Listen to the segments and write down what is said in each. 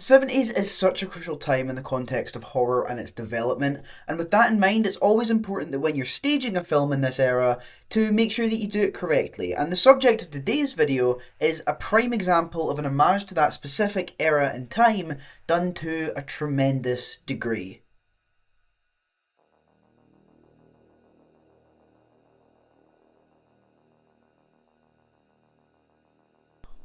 The 70s is such a crucial time in the context of horror and its development, and with that in mind, it's always important that when you're staging a film in this era, to make sure that you do it correctly. And the subject of today's video is a prime example of an homage to that specific era and time, done to a tremendous degree.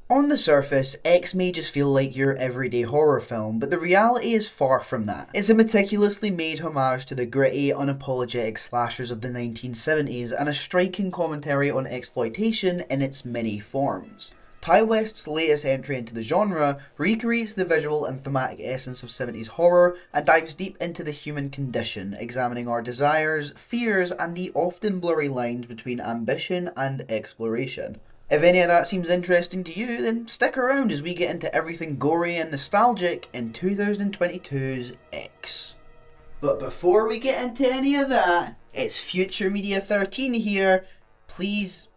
On the surface, X may just feel like your everyday horror film, but the reality is far from that. It's a meticulously made homage to the gritty, unapologetic slashers of the 1970s and a striking commentary on exploitation in its many forms. Ty West's latest entry into the genre recreates the visual and thematic essence of 70s horror and dives deep into the human condition, examining our desires, fears, and the often blurry lines between ambition and exploration. If any of that seems interesting to you, then stick around as we get into everything gory and nostalgic in 2022's X. But before we get into any of that, it's Future Media 13 here. Please,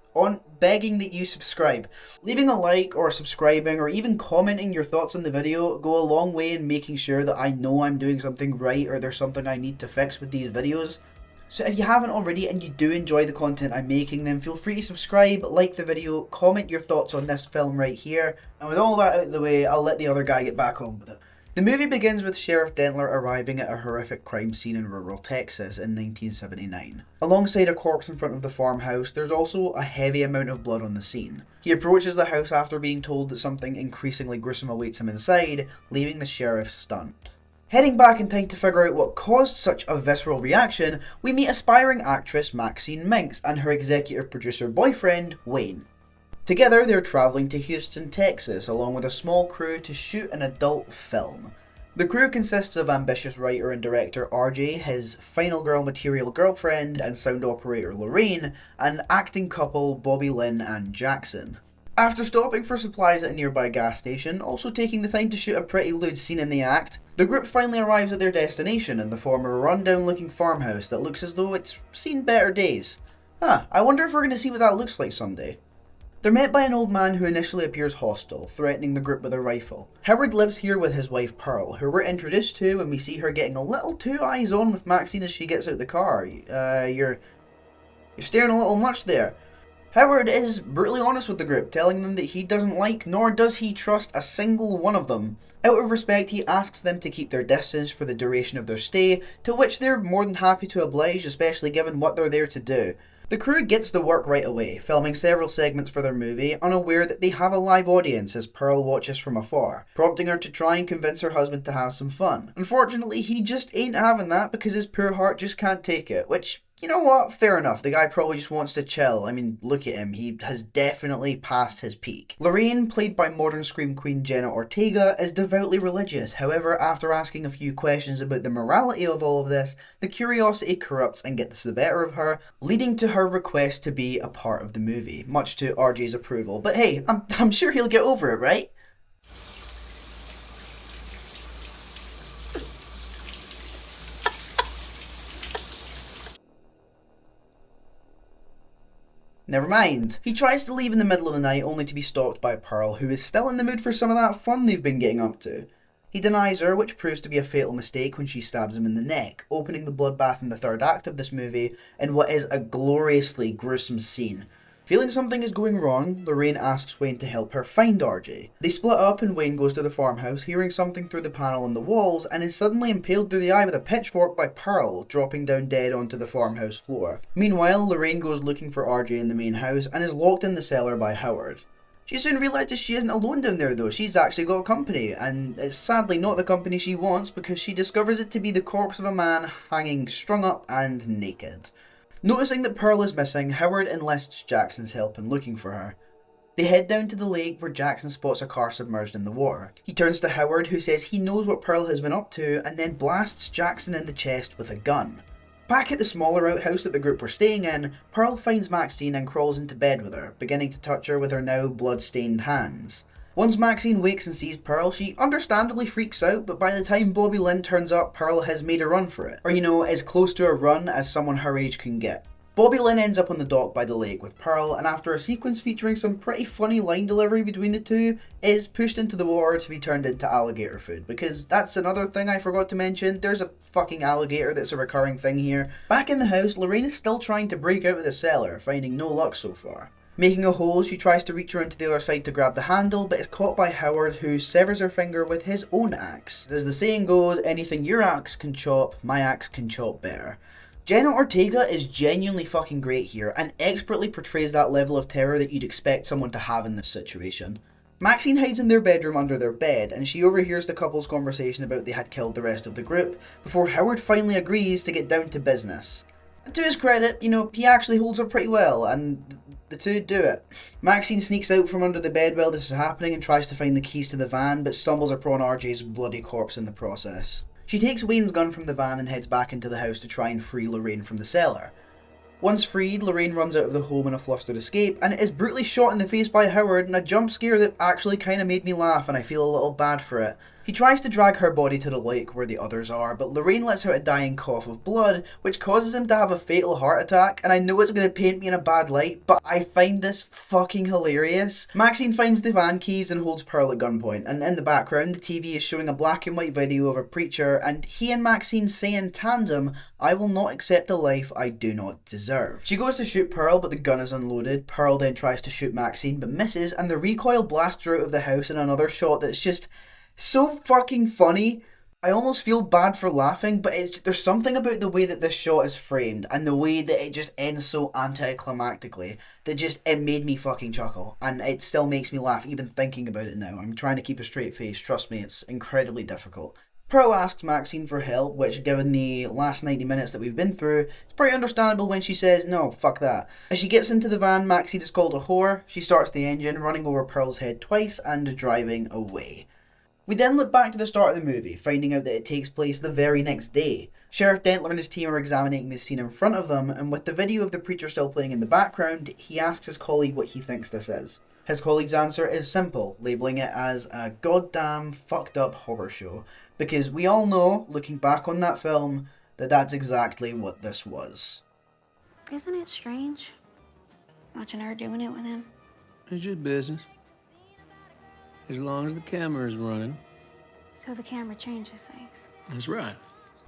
begging that you subscribe. Leaving a like or subscribing or even commenting your thoughts on the video go a long way in making sure that I know I'm doing something right or there's something I need to fix with these videos. So if you haven't already and you do enjoy the content I'm making, then feel free to subscribe, like the video, comment your thoughts on this film right here, and with all that out of the way, I'll let the other guy get back on with it. The movie begins with Sheriff Dentler arriving at a horrific crime scene in rural Texas in 1979. Alongside a corpse in front of the farmhouse, there's also a heavy amount of blood on the scene. He approaches the house after being told that something increasingly gruesome awaits him inside, leaving the sheriff stunned. Heading back in time to figure out what caused such a visceral reaction, we meet aspiring actress Maxine Minks and her executive producer boyfriend, Wayne. Together, they're travelling to Houston, Texas, along with a small crew to shoot an adult film. The crew consists of ambitious writer and director RJ, his final girl material girlfriend and sound operator Lorraine, and acting couple Bobby Lynn and Jackson. After stopping for supplies at a nearby gas station, also taking the time to shoot a pretty lewd scene in the act, the group finally arrives at their destination in the form of a rundown looking farmhouse that looks as though it's seen better days. I wonder if we're going to see what that looks like someday. They're met by an old man who initially appears hostile, threatening the group with a rifle. Howard lives here with his wife Pearl, who we're introduced to when we see her getting a little too eyes on with Maxine as she gets out the car. You're staring a little much there. Howard is brutally honest with the group, telling them that he doesn't like nor does he trust a single one of them. Out of respect, he asks them to keep their distance for the duration of their stay, to which they're more than happy to oblige, especially given what they're there to do. The crew gets to work right away, filming several segments for their movie, unaware that they have a live audience as Pearl watches from afar, prompting her to try and convince her husband to have some fun. Unfortunately, he just ain't having that because his poor heart just can't take it, which, you know what, fair enough, the guy probably just wants to chill. I mean, look at him, he has definitely passed his peak. Lorraine, played by modern scream queen Jenna Ortega, is devoutly religious. However, after asking a few questions about the morality of all of this, the curiosity corrupts and gets the better of her, leading to her request to be a part of the movie, much to RJ's approval. But hey, I'm sure he'll get over it, right? Never mind. He tries to leave in the middle of the night only to be stopped by Pearl, who is still in the mood for some of that fun they've been getting up to. He denies her, which proves to be a fatal mistake when she stabs him in the neck, opening the bloodbath in the third act of this movie in what is a gloriously gruesome scene. Feeling something is going wrong, Lorraine asks Wayne to help her find RJ. They split up and Wayne goes to the farmhouse, hearing something through the panel in the walls, and is suddenly impaled through the eye with a pitchfork by Pearl, dropping down dead onto the farmhouse floor. Meanwhile, Lorraine goes looking for RJ in the main house and is locked in the cellar by Howard. She soon realises she isn't alone down there though, she's actually got company, and it's sadly not the company she wants because she discovers it to be the corpse of a man hanging strung up and naked. Noticing that Pearl is missing, Howard enlists Jackson's help in looking for her. They head down to the lake where Jackson spots a car submerged in the water. He turns to Howard, who says he knows what Pearl has been up to, and then blasts Jackson in the chest with a gun. Back at the smaller outhouse that the group were staying in, Pearl finds Maxine and crawls into bed with her, beginning to touch her with her now blood-stained hands. Once Maxine wakes and sees Pearl, she understandably freaks out, but by the time Bobby Lynn turns up, Pearl has made a run for it. Or, as close to a run as someone her age can get. Bobby Lynn ends up on the dock by the lake with Pearl, and after a sequence featuring some pretty funny line delivery between the two, is pushed into the water to be turned into alligator food, because that's another thing I forgot to mention, there's a fucking alligator that's a recurring thing here. Back in the house, Lorraine is still trying to break out of the cellar, finding no luck so far. Making a hole, she tries to reach around to the other side to grab the handle, but is caught by Howard, who severs her finger with his own axe. As the saying goes, anything your axe can chop, my axe can chop better. Jenna Ortega is genuinely fucking great here, and expertly portrays that level of terror that you'd expect someone to have in this situation. Maxine hides in their bedroom under their bed, and she overhears the couple's conversation about they had killed the rest of the group, before Howard finally agrees to get down to business. And to his credit, he actually holds her pretty well, and the two do it. Maxine sneaks out from under the bed while this is happening and tries to find the keys to the van, but stumbles upon RJ's bloody corpse in the process. She takes Wayne's gun from the van and heads back into the house to try and free Lorraine from the cellar. Once freed, Lorraine runs out of the home in a flustered escape and is brutally shot in the face by Howard in a jump scare that actually kinda made me laugh, and I feel a little bad for it. He tries to drag her body to the lake where the others are, but Lorraine lets out a dying cough of blood, which causes him to have a fatal heart attack, and I know it's going to paint me in a bad light, but I find this fucking hilarious. Maxine finds the van keys and holds Pearl at gunpoint, and in the background the TV is showing a black and white video of a preacher, and he and Maxine say in tandem, "I will not accept a life I do not deserve." She goes to shoot Pearl, but the gun is unloaded. Pearl then tries to shoot Maxine, but misses, and the recoil blasts her out of the house in another shot that's just so fucking funny. I almost feel bad for laughing, but there's something about the way that this shot is framed and the way that it just ends so anticlimactically that it made me fucking chuckle, and it still makes me laugh even thinking about it now. I'm trying to keep a straight face, trust me, it's incredibly difficult. Pearl asks Maxine for help, which, given the last 90 minutes that we've been through, is pretty understandable when she says, no, fuck that. As she gets into the van, Maxine is called a whore. She starts the engine, running over Pearl's head twice and driving away. We then look back to the start of the movie, finding out that it takes place the very next day. Sheriff Dentler and his team are examining the scene in front of them, and with the video of the preacher still playing in the background, he asks his colleague what he thinks this is. His colleague's answer is simple, labelling it as a goddamn fucked up horror show, because we all know, looking back on that film, that that's exactly what this was. Isn't it strange, watching her doing it with him? It's your business. As long as the camera is running. So the camera changes things. That's right.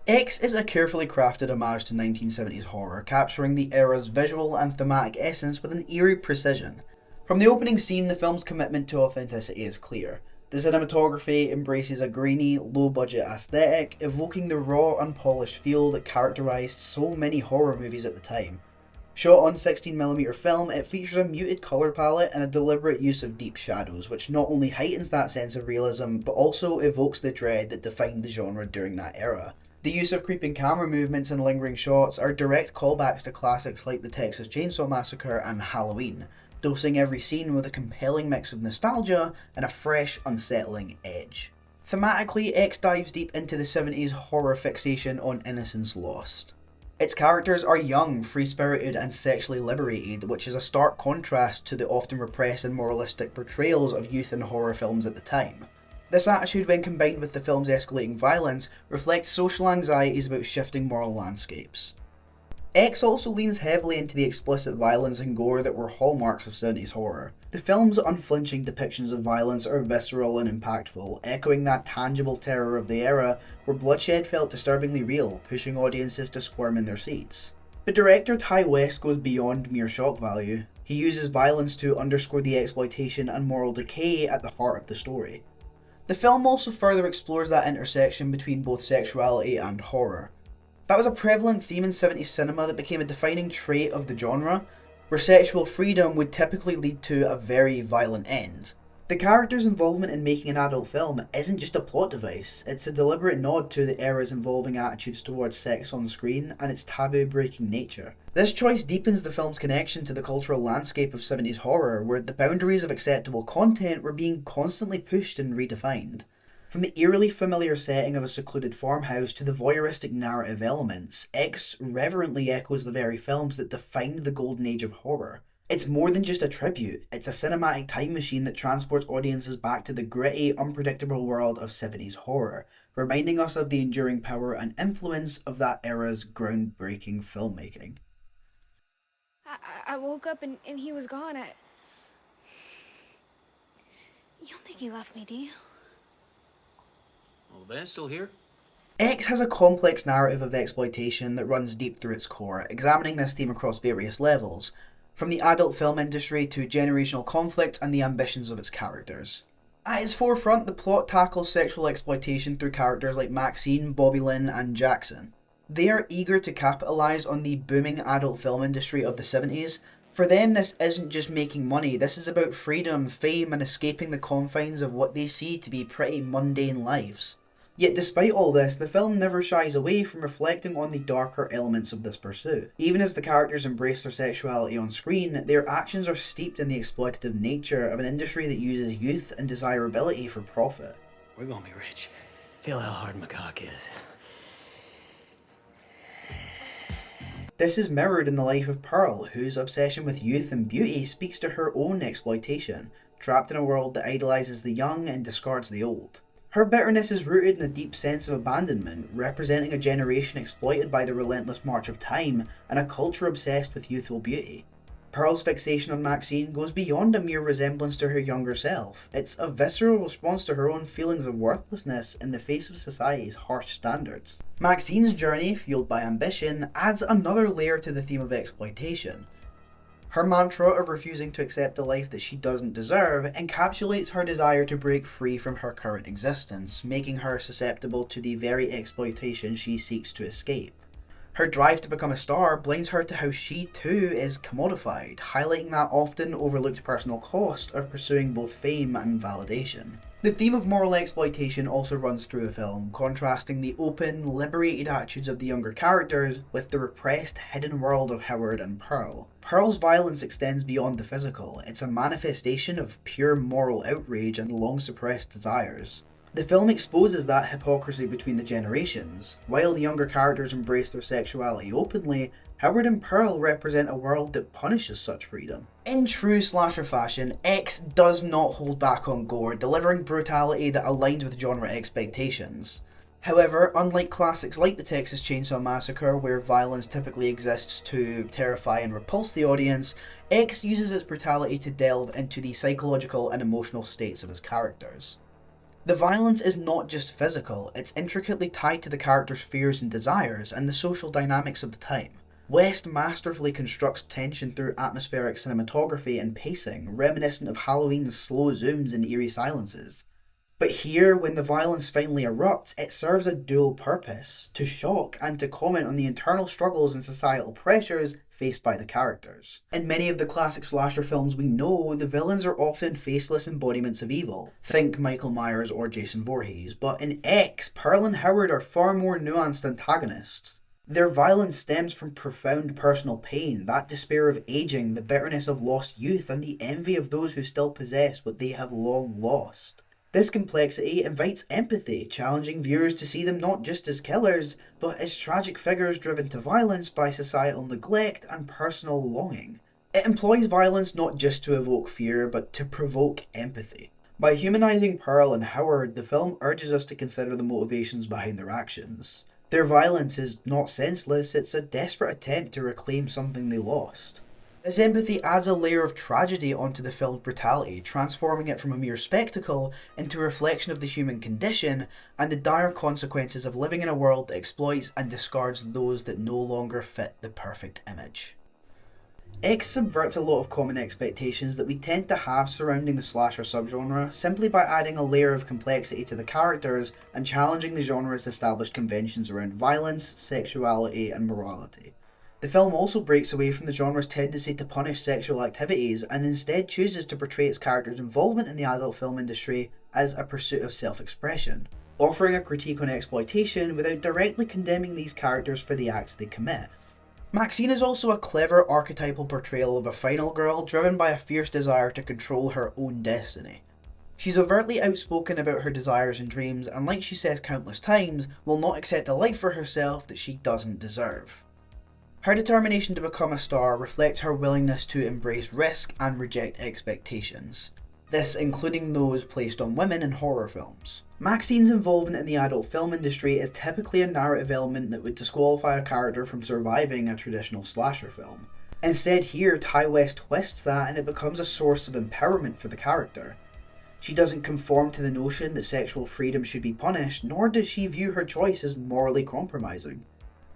X is a carefully crafted homage to 1970s horror, capturing the era's visual and thematic essence with an eerie precision. From the opening scene, the film's commitment to authenticity is clear. The cinematography embraces a grainy, low-budget aesthetic, evoking the raw, unpolished feel that characterized so many horror movies at the time. Shot on 16mm film, it features a muted colour palette and a deliberate use of deep shadows, which not only heightens that sense of realism, but also evokes the dread that defined the genre during that era. The use of creeping camera movements and lingering shots are direct callbacks to classics like the Texas Chainsaw Massacre and Halloween, dosing every scene with a compelling mix of nostalgia and a fresh, unsettling edge. Thematically, X dives deep into the 70s horror fixation on innocence lost. Its characters are young, free-spirited and sexually liberated, which is a stark contrast to the often repressed and moralistic portrayals of youth in horror films at the time. This attitude, when combined with the film's escalating violence, reflects social anxieties about shifting moral landscapes. X also leans heavily into the explicit violence and gore that were hallmarks of 70s horror. The film's unflinching depictions of violence are visceral and impactful, echoing that tangible terror of the era where bloodshed felt disturbingly real, pushing audiences to squirm in their seats. But director Ty West goes beyond mere shock value. He uses violence to underscore the exploitation and moral decay at the heart of the story. The film also further explores that intersection between both sexuality and horror. That was a prevalent theme in 70s cinema that became a defining trait of the genre, where sexual freedom would typically lead to a very violent end. The character's involvement in making an adult film isn't just a plot device, it's a deliberate nod to the era's evolving attitudes towards sex on screen and its taboo-breaking nature. This choice deepens the film's connection to the cultural landscape of 70s horror, where the boundaries of acceptable content were being constantly pushed and redefined. From the eerily familiar setting of a secluded farmhouse to the voyeuristic narrative elements, X reverently echoes the very films that defined the golden age of horror. It's more than just a tribute, it's a cinematic time machine that transports audiences back to the gritty, unpredictable world of 70s horror, reminding us of the enduring power and influence of that era's groundbreaking filmmaking. I woke up and he was gone. You don't think he left me, do you? Well, the band's still here. X has a complex narrative of exploitation that runs deep through its core, examining this theme across various levels, from the adult film industry to generational conflict and the ambitions of its characters. At its forefront, the plot tackles sexual exploitation through characters like Maxine, Bobby Lynn, and Jackson. They are eager to capitalise on the booming adult film industry of the 70s. For them, this isn't just making money, this is about freedom, fame, and escaping the confines of what they see to be pretty mundane lives. Yet despite all this, the film never shies away from reflecting on the darker elements of this pursuit. Even as the characters embrace their sexuality on screen, their actions are steeped in the exploitative nature of an industry that uses youth and desirability for profit. We're gonna be rich. Feel how hard my cock is. This is mirrored in the life of Pearl, whose obsession with youth and beauty speaks to her own exploitation, trapped in a world that idolises the young and discards the old. Her bitterness is rooted in a deep sense of abandonment, representing a generation exploited by the relentless march of time and a culture obsessed with youthful beauty. Pearl's fixation on Maxine goes beyond a mere resemblance to her younger self. It's a visceral response to her own feelings of worthlessness in the face of society's harsh standards. Maxine's journey, fueled by ambition, adds another layer to the theme of exploitation. Her mantra of refusing to accept a life that she doesn't deserve encapsulates her desire to break free from her current existence, making her susceptible to the very exploitation she seeks to escape. Her drive to become a star blinds her to how she too is commodified, highlighting that often overlooked personal cost of pursuing both fame and validation. The theme of moral exploitation also runs through the film, contrasting the open, liberated attitudes of the younger characters with the repressed, hidden world of Howard and Pearl. Pearl's violence extends beyond the physical. It's a manifestation of pure moral outrage and long-suppressed desires. The film exposes that hypocrisy between the generations. While the younger characters embrace their sexuality openly, Howard and Pearl represent a world that punishes such freedom. In true slasher fashion, X does not hold back on gore, delivering brutality that aligns with genre expectations. However, unlike classics like the Texas Chainsaw Massacre, where violence typically exists to terrify and repulse the audience, X uses its brutality to delve into the psychological and emotional states of its characters. The violence is not just physical, it's intricately tied to the characters' fears and desires and the social dynamics of the time. West masterfully constructs tension through atmospheric cinematography and pacing, reminiscent of Halloween's slow zooms and eerie silences. But here, when the violence finally erupts, it serves a dual purpose: to shock and to comment on the internal struggles and societal pressures faced by the characters. In many of the classic slasher films we know, the villains are often faceless embodiments of evil. Think Michael Myers or Jason Voorhees, but in X, Pearl and Howard are far more nuanced antagonists. Their violence stems from profound personal pain, that despair of aging, the bitterness of lost youth, and the envy of those who still possess what they have long lost. This complexity invites empathy, challenging viewers to see them not just as killers, but as tragic figures driven to violence by societal neglect and personal longing. It employs violence not just to evoke fear, but to provoke empathy. By humanizing Pearl and Howard, the film urges us to consider the motivations behind their actions. Their violence is not senseless, it's a desperate attempt to reclaim something they lost. This empathy adds a layer of tragedy onto the film's brutality, transforming it from a mere spectacle into a reflection of the human condition and the dire consequences of living in a world that exploits and discards those that no longer fit the perfect image. X subverts a lot of common expectations that we tend to have surrounding the slasher subgenre simply by adding a layer of complexity to the characters and challenging the genre's established conventions around violence, sexuality, and morality. The film also breaks away from the genre's tendency to punish sexual activities and instead chooses to portray its characters' involvement in the adult film industry as a pursuit of self-expression, offering a critique on exploitation without directly condemning these characters for the acts they commit. Maxine is also a clever archetypal portrayal of a final girl driven by a fierce desire to control her own destiny. She's overtly outspoken about her desires and dreams, and like she says countless times, will not accept a life for herself that she doesn't deserve. Her determination to become a star reflects her willingness to embrace risk and reject expectations. This including those placed on women in horror films. Maxine's involvement in the adult film industry is typically a narrative element that would disqualify a character from surviving a traditional slasher film. Instead here, Ty West twists that and it becomes a source of empowerment for the character. She doesn't conform to the notion that sexual freedom should be punished, nor does she view her choice as morally compromising.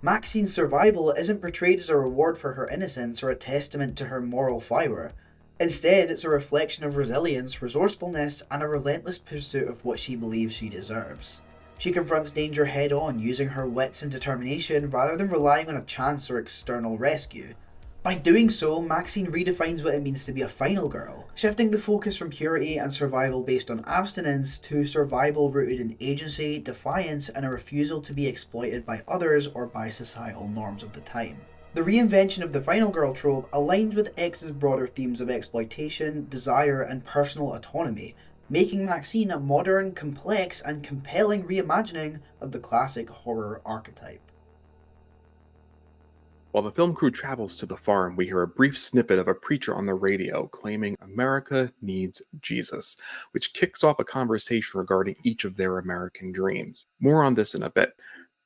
Maxine's survival isn't portrayed as a reward for her innocence or a testament to her moral fibre. Instead, it's a reflection of resilience, resourcefulness, and a relentless pursuit of what she believes she deserves. She confronts danger head on, using her wits and determination rather than relying on a chance or external rescue. By doing so, Maxine redefines what it means to be a final girl, shifting the focus from purity and survival based on abstinence to survival rooted in agency, defiance, and a refusal to be exploited by others or by societal norms of the time. The reinvention of the final girl trope aligns with X's broader themes of exploitation, desire, and personal autonomy, making Maxine a modern, complex, and compelling reimagining of the classic horror archetype. While the film crew travels to the farm, we hear a brief snippet of a preacher on the radio claiming America needs Jesus, which kicks off a conversation regarding each of their American dreams. More on this in a bit.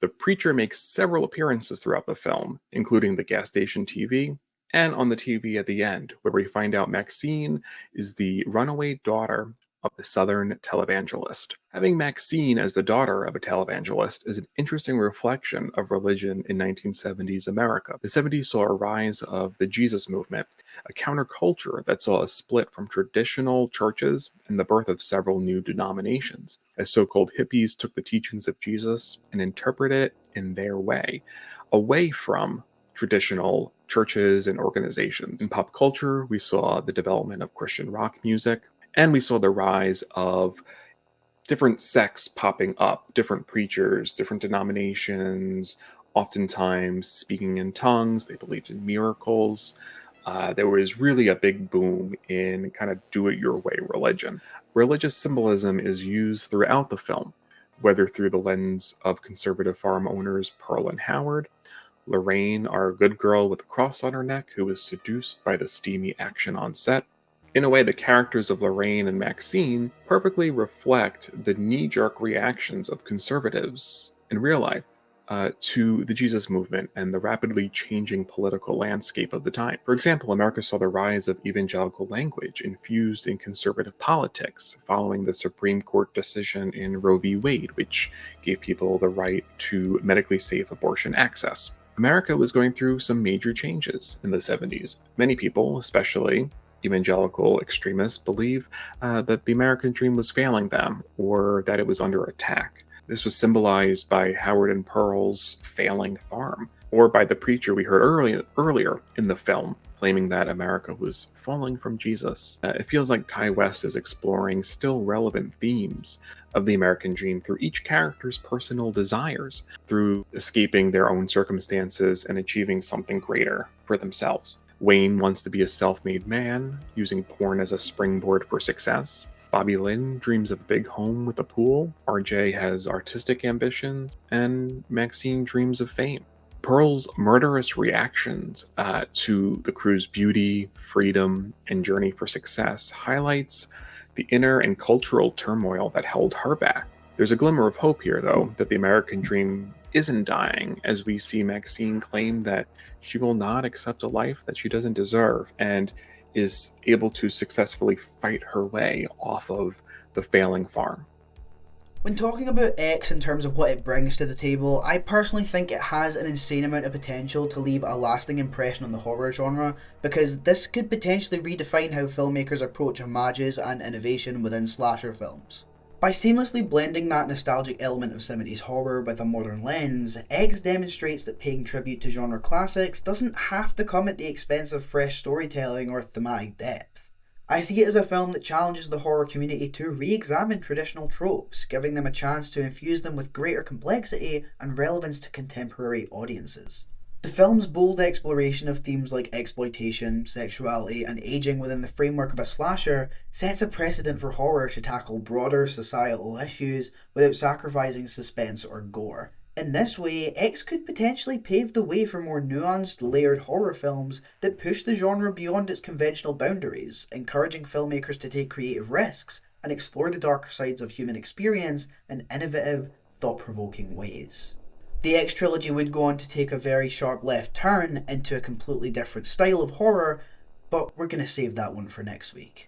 The preacher makes several appearances throughout the film, including the gas station TV and on the TV at the end, where we find out Maxine is the runaway daughter of the Southern televangelist. Having Maxine as the daughter of a televangelist is an interesting reflection of religion in 1970s America. The 70s saw a rise of the Jesus movement, a counterculture that saw a split from traditional churches and the birth of several new denominations, as so-called hippies took the teachings of Jesus and interpreted it in their way, away from traditional churches and organizations. In pop culture, we saw the development of Christian rock music, and we saw the rise of different sects popping up, different preachers, different denominations, oftentimes speaking in tongues. They believed in miracles. There was really a big boom in kind of do-it-your-way religion. Religious symbolism is used throughout the film, whether through the lens of conservative farm owners Pearl and Howard, Lorraine, our good girl with a cross on her neck who was seduced by the steamy action on set. In a way, the characters of Lorraine and Maxine perfectly reflect the knee-jerk reactions of conservatives in real life to the Jesus movement and the rapidly changing political landscape of the time. For example, America saw the rise of evangelical language infused in conservative politics following the Supreme Court decision in Roe v. Wade, which gave people the right to medically safe abortion access. America was going through some major changes in the 70s. Many people, especially evangelical extremists, believe that the American dream was failing them or that it was under attack. This was symbolized by Howard and Pearl's failing farm, or by the preacher we heard earlier in the film, claiming that America was falling from Jesus. It feels like Ty West is exploring still relevant themes of the American dream through each character's personal desires, through escaping their own circumstances and achieving something greater for themselves. Wayne wants to be a self-made man, using porn as a springboard for success. Bobby Lynn dreams of a big home with a pool. RJ has artistic ambitions, and Maxine dreams of fame. Pearl's murderous reactions to the crew's beauty, freedom, and journey for success highlights the inner and cultural turmoil that held her back. There's a glimmer of hope here, though, that the American dream isn't dying, as we see Maxine claim that she will not accept a life that she doesn't deserve and is able to successfully fight her way off of the failing farm. When talking about X in terms of what it brings to the table, I personally think it has an insane amount of potential to leave a lasting impression on the horror genre, because this could potentially redefine how filmmakers approach homages and innovation within slasher films. By seamlessly blending that nostalgic element of 70s horror with a modern lens, X demonstrates that paying tribute to genre classics doesn't have to come at the expense of fresh storytelling or thematic depth. I see it as a film that challenges the horror community to re-examine traditional tropes, giving them a chance to infuse them with greater complexity and relevance to contemporary audiences. The film's bold exploration of themes like exploitation, sexuality, and aging within the framework of a slasher sets a precedent for horror to tackle broader societal issues without sacrificing suspense or gore. In this way, X could potentially pave the way for more nuanced, layered horror films that push the genre beyond its conventional boundaries, encouraging filmmakers to take creative risks and explore the darker sides of human experience in innovative, thought-provoking ways. The X trilogy would go on to take a very sharp left turn into a completely different style of horror, but we're going to save that one for next week.